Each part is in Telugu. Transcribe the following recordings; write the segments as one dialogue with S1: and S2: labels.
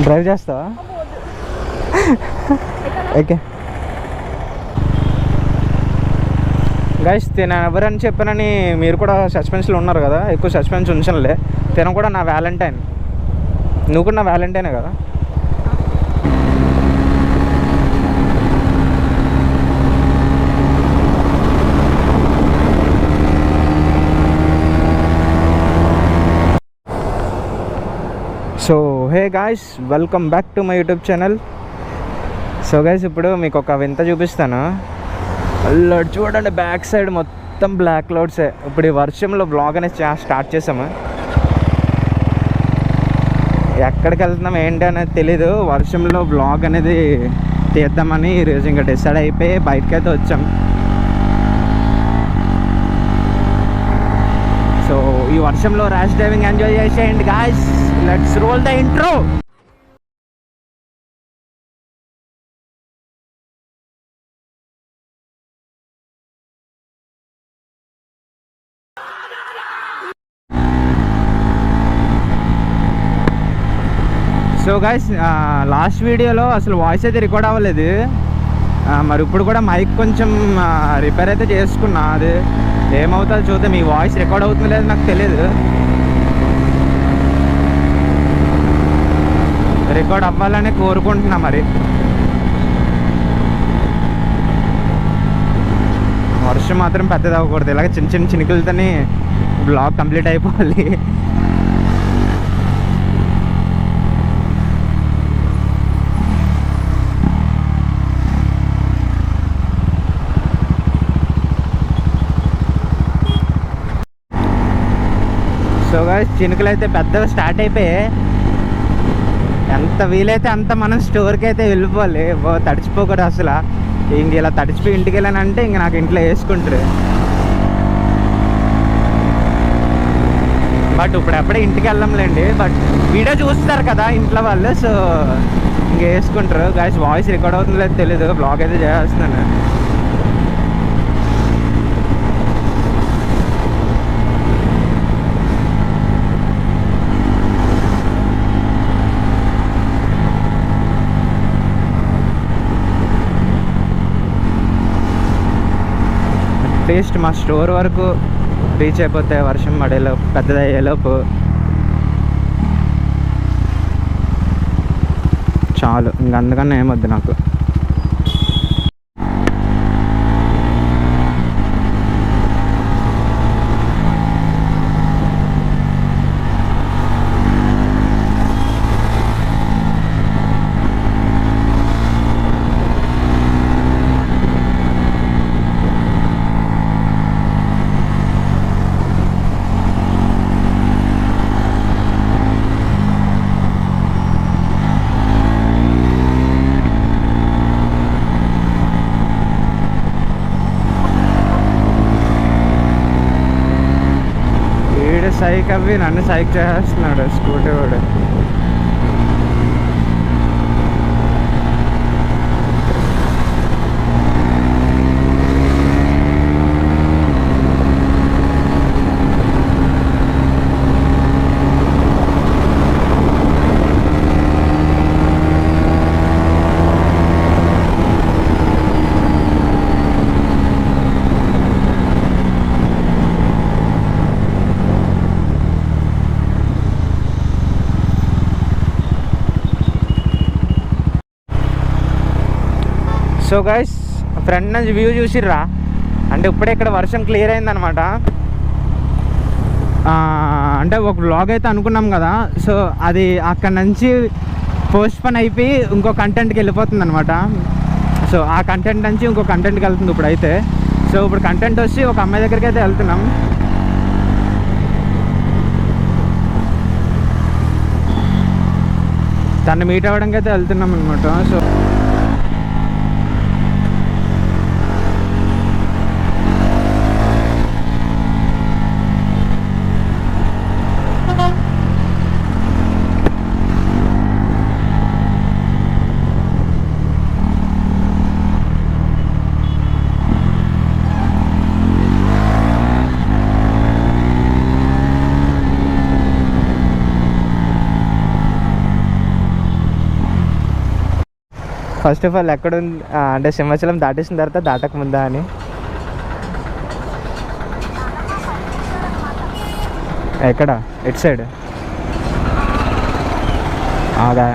S1: డ్రైవ్ చేస్తావా? ఓకే గైస్, తిన ఎవరని చెప్పానని మీరు కూడా సస్పెన్స్లో ఉన్నారు కదా. ఎక్కువ సస్పెన్స్ ఉంచనులే. తిన కూడా నా వ్యాలంటైన్. నువ్వు కూడా నా వ్యాలంటైనే కదా. So hey guys, welcome back to my YouTube channel. So guys, ఇప్పుడు మీకు ఒక వింత చూపిస్తాను. అలా చూడండి, బ్యాక్ సైడ్ మొత్తం బ్లాక్ క్లౌడ్సే. ఇప్పుడు ఈ వర్షంలో బ్లాగ్ అనేది స్టార్ట్ చేసాము. ఎక్కడికి వెళ్తున్నాం ఏంటి అనేది తెలీదు. వర్షంలో బ్లాగ్ అనేది తీద్దామని ఈరోజు ఇంకా డిసైడ్ అయిపోయి బయటకైతే వచ్చాం. సో ఈ వర్షంలో ర్యాష్ డ్రైవింగ్ ఎంజాయ్ చేసేయండి guys. Let's roll the intro. So guys, last వీడియోలో అసలు వాయిస్ అయితే రికార్డ్ అవ్వలేదు. మరి ఇప్పుడు కూడా మైక్ కొంచెం రిపేర్ అయితే చేసుకున్నా. అది ఏమవుతుందో చూద్దాం. మీ వాయిస్ రికార్డ్ అవుతుందో లేదో నాకు తెలియదు. రికార్డ్ అవ్వాలని కోరుకుంటున్నా. మరి వర్షం మాత్రం పెద్దది అవ్వకూడదు. ఇలాగ చిన్న చిన్న చినుకులతోనే బ్లాగ్ కంప్లీట్ అయిపోవాలి. సో గాయ్స్, చినుకులు అయితే పెద్దగా స్టార్ట్ అయిపోయాయి. ఎంత వీలైతే అంత మనం స్టోర్కి అయితే వెళ్ళిపోవాలి. తడిచిపోకూడదు అసలు. ఇంక ఇలా తడిచిపోయి ఇంటికి వెళ్ళానంటే ఇంక నాకు ఇంట్లో వేసుకుంటారు. బట్ ఇప్పుడు ఎప్పుడే ఇంటికి వెళ్ళంలేండి. బట్ వీడియో చూస్తారు కదా ఇంట్లో వాళ్ళు, సో ఇంక వేసుకుంటారు. గాయ్స్, వాయిస్ రికార్డ్ అవుతుందో లేదో తెలీదు. బ్లాగ్ అయితే చేస్తున్నాను. అట్లీస్ట్ మా స్టోర్ వరకు రీచ్ అయిపోతే వర్షం పడేలోపు, పెద్దదయ్యేలోపు చాలు. ఇంక అందుకన్నా ఏమొద్దు నాకు. సైక్ అవి నన్ను సైక్ చేస్తున్నాడు స్కూటీ వాడు. సో గైస్, ఫ్రంట్ నుంచి వ్యూ చూసిర్రా? అంటే ఇప్పుడే ఇక్కడ వర్షం క్లియర్ అయిందనమాట. అంటే ఒక వ్లాగ్ అయితే అనుకున్నాం కదా, సో అది అక్కడ నుంచి పోస్ట్ పోన్ అయిపోయి ఇంకో కంటెంట్కి వెళ్ళిపోతుంది అనమాట. సో ఆ కంటెంట్ నుంచి ఇంకో కంటెంట్కి వెళ్తుంది ఇప్పుడు అయితే. సో ఇప్పుడు కంటెంట్ వచ్చి ఒక అమ్మాయి దగ్గరికి అయితే వెళ్తున్నాం. తను మీట్ అవ్వడానికి అయితే వెళ్తున్నాం అనమాట. సో ఫస్ట్ ఆఫ్ ఆల్ ఎక్కడ ఉంది అంటే సింహాచలం దాటేసిన తర్వాత దాటకముందా అని. ఎక్కడ ఎటు సైడ్ అదా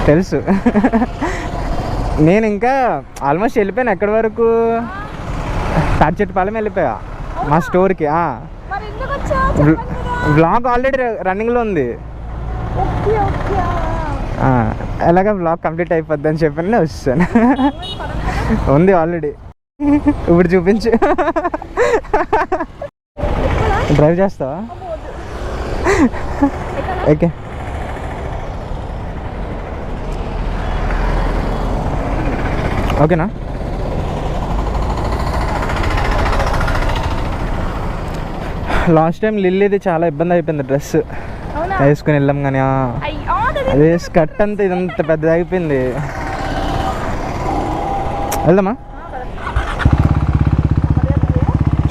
S1: తెలుసు. నేను ఇంకా ఆల్మోస్ట్ వెళ్ళిపోయాను. ఎక్కడి వరకు తాడిచెట్టుపాలెం వెళ్ళిపోయా మా స్టోర్కి. వ్లాగ్ ఆల్రెడీ రన్నింగ్లో ఉంది. ఎలాగ వ్లాగ్ కంప్లీట్ అయిపోద్ది అని చెప్పి వస్తాను. ఉంది ఆల్రెడీ. ఇప్పుడు చూపించు. డ్రైవ్ చేస్తావా? ఓకే. ఓకేనా? లాస్ట్ టైం లిల్లీది చాలా ఇబ్బంది అయిపోయింది. డ్రెస్ వేసుకుని వెళ్ళాం కానీ అదే స్కర్ట్ అంతా ఇదంత పెద్దది అయిపోయింది. వెళ్దామా?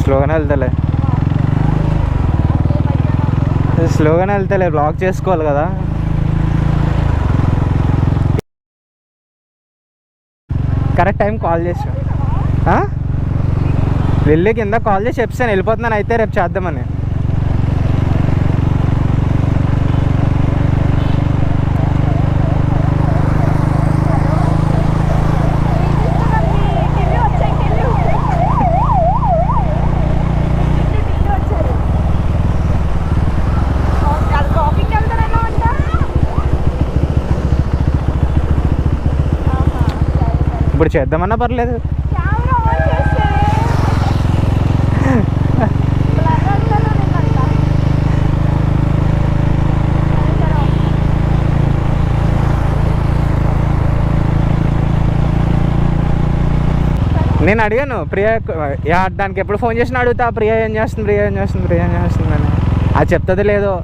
S1: స్లోగానే వెళ్తాలే, స్లోగానే వెళ్తాలే. బ్లాక్ చేసుకోవాలి కదా. కరెక్ట్ టైం కాల్ చేసా. వెళ్ళి కింద కాల్ చేసి చెప్తాను వెళ్ళిపోతున్నాను అయితే రేపు చేద్దామని. ఇప్పుడు చేద్దామన్నా పర్లేదు. నేను అడిగాను ప్రియా, దానికి ఎప్పుడు ఫోన్ చేసినా అడుగుతా ప్రియా ఏం చేస్తుంది, ప్రియా ఏం చేస్తుంది, ప్రియా ఏం చేస్తుంది అని. అది చెప్తుంది లేదో.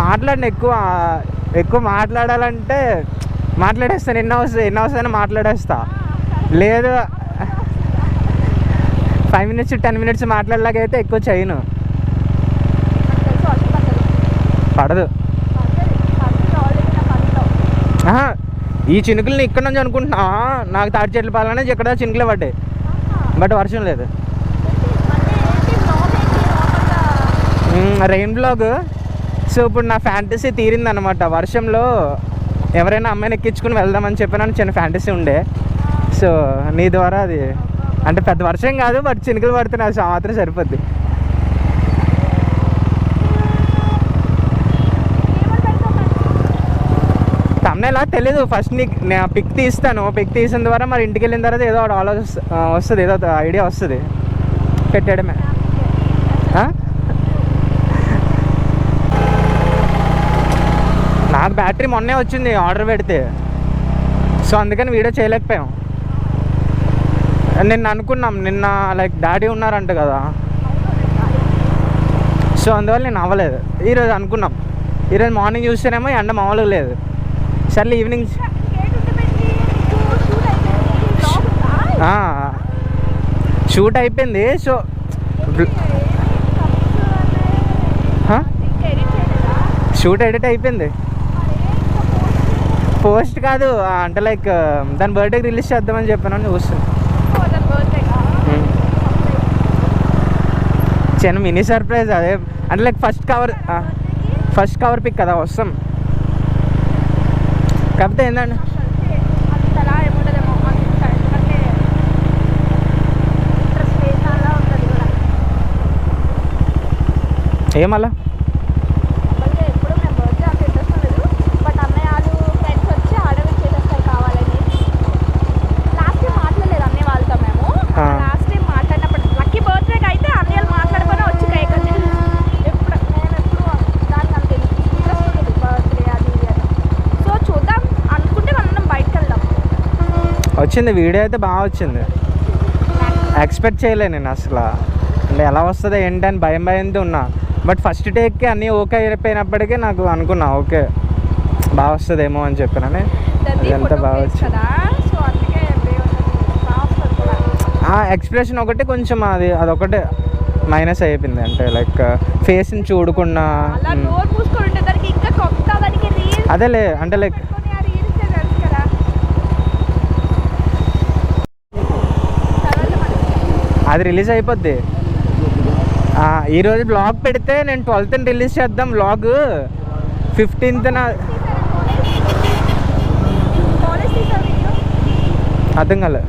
S1: మాట్లాడిన ఎక్కువ మాట్లాడాలంటే మాట్లాడేస్తాను. ఎన్ని అవసరం మాట్లాడేస్తా. లేదు 5 minutes 10 minutes మాట్లాడలాగైతే ఎక్కువ చేయను. పడదు. ఈ చినుకులని ఇక్కడ నుంచి అనుకుంటున్నా. నాకు తాడిచెట్లపాలెం ఇక్కడ చినుకులే పడ్డాయి, బట్ వర్షం లేదు. Rain blog. సో ఇప్పుడు నా ఫ్యాంటసీ తీరిందనమాట. వర్షంలో ఎవరైనా అమ్మాయిని ఎక్కించుకుని వెళ్దామని చెప్పిన చిన్న ఫ్యాంటసీ ఉండే. సో నీ ద్వారా అది అంటే పెద్ద వర్షం కాదు, బట్ చినుకులు పడుతున్నాయి, అది మాత్రం సరిపోద్ది. తమ్నేలా తెలీదు. ఫస్ట్ నేను పిక్ తీస్తాను. పిక్ తీసిన ద్వారా మరి ఇంటికి వెళ్ళిన తర్వాత ఏదో వస్తుంది, ఏదో ఐడియా వస్తుంది, పెట్టడమే. నాకు బ్యాటరీ మొన్నే వచ్చింది ఆర్డర్ పెడితే. సో అందుకని వీడియో చేయలేకపోయాం. నిన్న అనుకున్నాం, నిన్న లైక్ డాడీ ఉన్నారంట కదా, సో అందువల్ల నేను అవ్వలేదు. ఈరోజు అనుకున్నాం, ఈరోజు మార్నింగ్ చూస్తేనేమో ఎండ మామూలుగా లేదు. సర్లే ఈవినింగ్ షూట్ అయిపోయింది. సో షూట్ ఎడిట్ అయిపోయింది. పోస్ట్ కాదు అంటే లైక్ దాని బర్త్డేకి రిలీజ్ చేద్దామని చెప్పాను. చూస్తాను చిన్న మినీ సర్ప్రైజ్ అదే. అంటే లైక్ ఫస్ట్ కవర్ పిక్ కదా వస్తాం. కాకపోతే ఏంటంటే ఏమలా వచ్చింది వీడియో అయితే బాగా వచ్చింది. ఎక్స్పెక్ట్ చేయలేను నేను అసలు. అంటే ఎలా వస్తుందో ఏంటని భయంతో ఉన్నా. బట్ ఫస్ట్ టేక్కి అన్నీ ఓకే అయిపోయినప్పటికీ నాకు అనుకున్నా ఓకే బాగా వస్తుందేమో అని చెప్పానని అదంతా బాగా వచ్చింది. ఎక్స్ప్రెషన్ ఒకటి కొంచెం అదొకటే మైనస్ అయిపోయింది, అంటే లైక్ ఫేస్ని చూడకుండా. అదేలే అంటే లైక్ అది రిలీజ్ అయిపోద్ది. ఈరోజు బ్లాగ్ పెడితే నేను 12th రిలీజ్ చేద్దాం బ్లాగ్. 15th అర్థం కాలే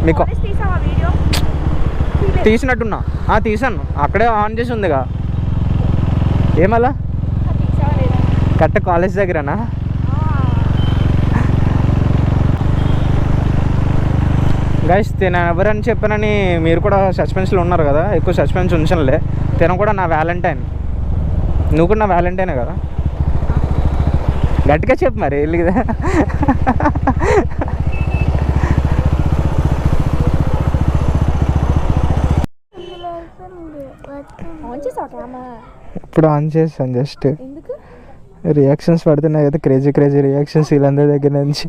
S1: మీకు. తీసినట్టున్నా తీసాను, అక్కడే ఆన్ చేసి ఉందిగా. ఏమలా కరెక్ట్ కాలేజ్ దగ్గరనా? గైస్ తిన ఎవరని చెప్పానని మీరు కూడా సస్పెన్స్లో ఉన్నారు కదా, ఎక్కువ సస్పెన్స్ ఉంచనులే. తిన కూడా నా వ్యాలంటైన్, నువ్వు కూడా నా వ్యాలంటైనే కదా. గట్టిగా చెప్పు మరి వెళ్ళి కదా. ఇప్పుడు ఆన్ చేస్తాను, జస్ట్ రియాక్షన్స్ పడుతున్నాయి కదా, క్రేజీ క్రేజీ రియాక్షన్స్ వీళ్ళందరి దగ్గర నుంచి.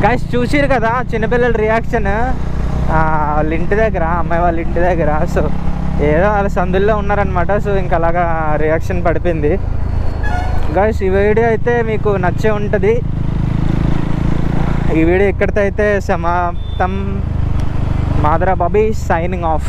S1: గైస్ చూసిరు కదా చిన్నపిల్లల రియాక్షన్ వాళ్ళ ఇంటి దగ్గర, అమ్మాయి వాళ్ళ ఇంటి దగ్గర. సో ఏదో వాళ్ళ సందుల్లో ఉన్నారనమాట. సో ఇంకా అలాగా రియాక్షన్ పడిపోయింది. గైస్ ఈ వీడియో అయితే మీకు నచ్చే ఉంటుంది. ఈ వీడియో ఇక్కడితో అయితే సమాప్తం. మాధుర బాబీ సైనింగ్ ఆఫ్.